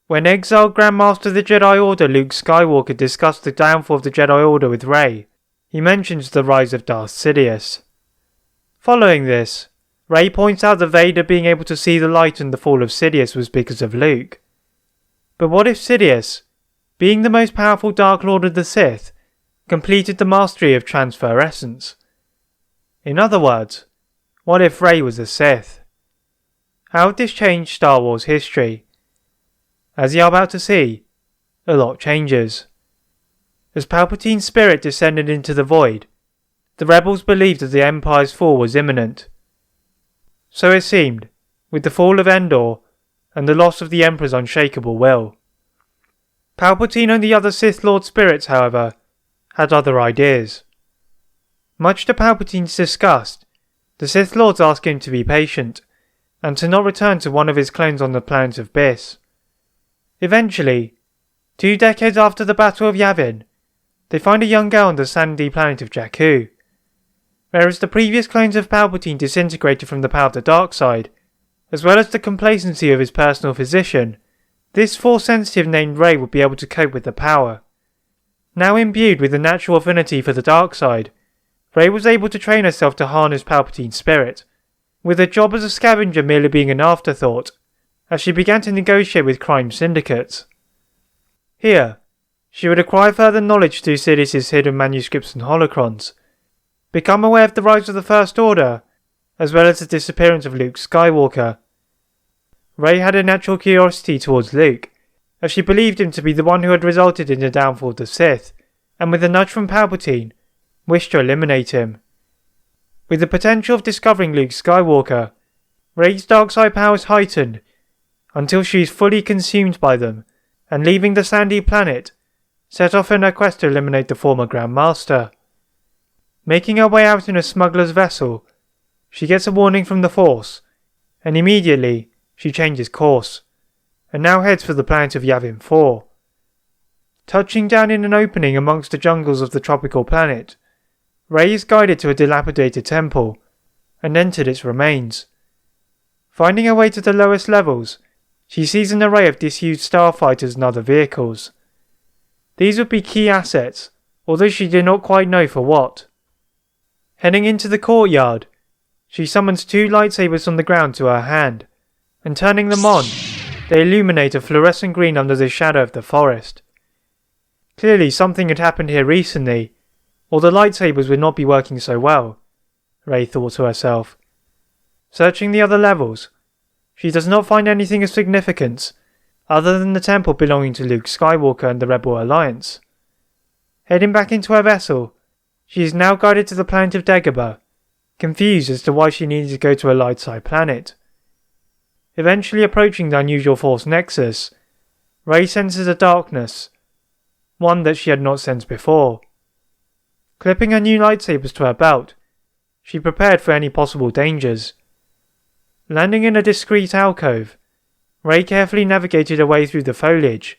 When exiled Grand Master of the Jedi Order Luke Skywalker discussed the downfall of the Jedi Order with Rey, he mentions the rise of Darth Sidious. Following this, Rey points out that Vader being able to see the light and the fall of Sidious was because of Luke. But what if Sidious, being the most powerful Dark Lord of the Sith, completed the mastery of transfer essence? In other words, what if Rey was a Sith? How would this change Star Wars history? As you are about to see, a lot changes. As Palpatine's spirit descended into the void, the rebels believed that the Empire's fall was imminent. So it seemed, with the fall of Endor and the loss of the Emperor's unshakable will. Palpatine and the other Sith Lord spirits, however, had other ideas. Much to Palpatine's disgust, the Sith Lords ask him to be patient, and to not return to one of his clones on the planet of Biss. Eventually, 2 decades after the Battle of Yavin, they find a young girl on the sandy planet of Jakku. Whereas the previous clones of Palpatine disintegrated from the power of the dark side, as well as the complacency of his personal physician, this Force-sensitive named Rey would be able to cope with the power. Now imbued with a natural affinity for the dark side, Rey was able to train herself to harness Palpatine's spirit, with her job as a scavenger merely being an afterthought, as she began to negotiate with crime syndicates. Here, she would acquire further knowledge through Sidious's hidden manuscripts and holocrons, become aware of the rise of the First Order, as well as the disappearance of Luke Skywalker. Rey had a natural curiosity towards Luke, as she believed him to be the one who had resulted in the downfall of the Sith, and with a nudge from Palpatine, wished to eliminate him. With the potential of discovering Luke Skywalker, Rey's dark side powers heightened, until she is fully consumed by them, and leaving the sandy planet, set off on her quest to eliminate the former Grand Master. Making her way out in a smuggler's vessel, she gets a warning from the Force, and immediately she changes course, and now heads for the planet of Yavin 4. Touching down in an opening amongst the jungles of the tropical planet, Rey is guided to a dilapidated temple, and entered its remains. Finding her way to the lowest levels, she sees an array of disused starfighters and other vehicles. These would be key assets, although she did not quite know for what. Heading into the courtyard, she summons 2 lightsabers on the ground to her hand, and turning them on, they illuminate a fluorescent green under the shadow of the forest. Clearly something had happened here recently, or the lightsabers would not be working so well, Rey thought to herself. Searching the other levels, she does not find anything of significance, other than the temple belonging to Luke Skywalker and the Rebel Alliance. Heading back into her vessel, she is now guided to the planet of Dagobah, confused as to why she needed to go to a light side planet. Eventually approaching the unusual Force nexus, Rey senses a darkness, one that she had not sensed before. Clipping her new lightsabers to her belt, she prepared for any possible dangers. Landing in a discreet alcove, Rey carefully navigated her way through the foliage,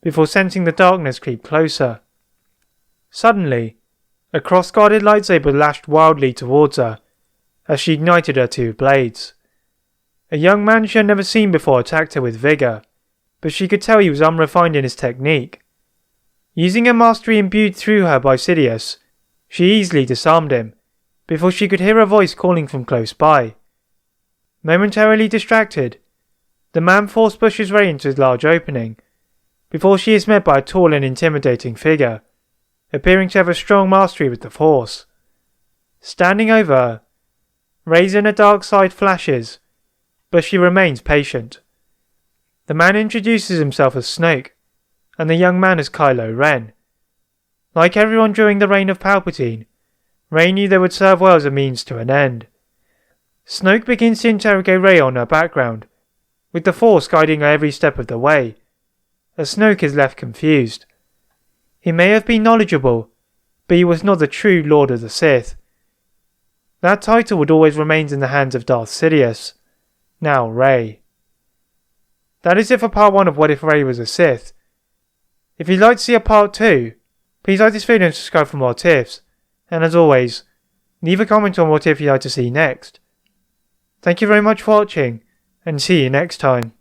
before sensing the darkness creep closer. Suddenly, a cross-guarded lightsaber lashed wildly towards her, as she ignited her 2 blades. A young man she had never seen before attacked her with vigour, but she could tell he was unrefined in his technique. Using a mastery imbued through her by Sidious, she easily disarmed him, before she could hear a voice calling from close by. Momentarily distracted, the man force pushes Rey into his large opening, before she is met by a tall and intimidating figure, appearing to have a strong mastery with the Force. Standing over her, Rey's inner dark side flashes, but she remains patient. The man introduces himself as Snoke, and the young man as Kylo Ren. Like everyone during the reign of Palpatine, Rey knew they would serve well as a means to an end. Snoke begins to interrogate Rey on her background, with the Force guiding her every step of the way, as Snoke is left confused. He may have been knowledgeable, but he was not the true Lord of the Sith. That title would always remain in the hands of Darth Sidious, now Rey. That is it for part 1 of What If Rey Was a Sith. If you'd like to see a part 2, please like this video and subscribe for more tips, and as always, leave a comment on what if you'd like to see next. Thank you very much for watching, and see you next time.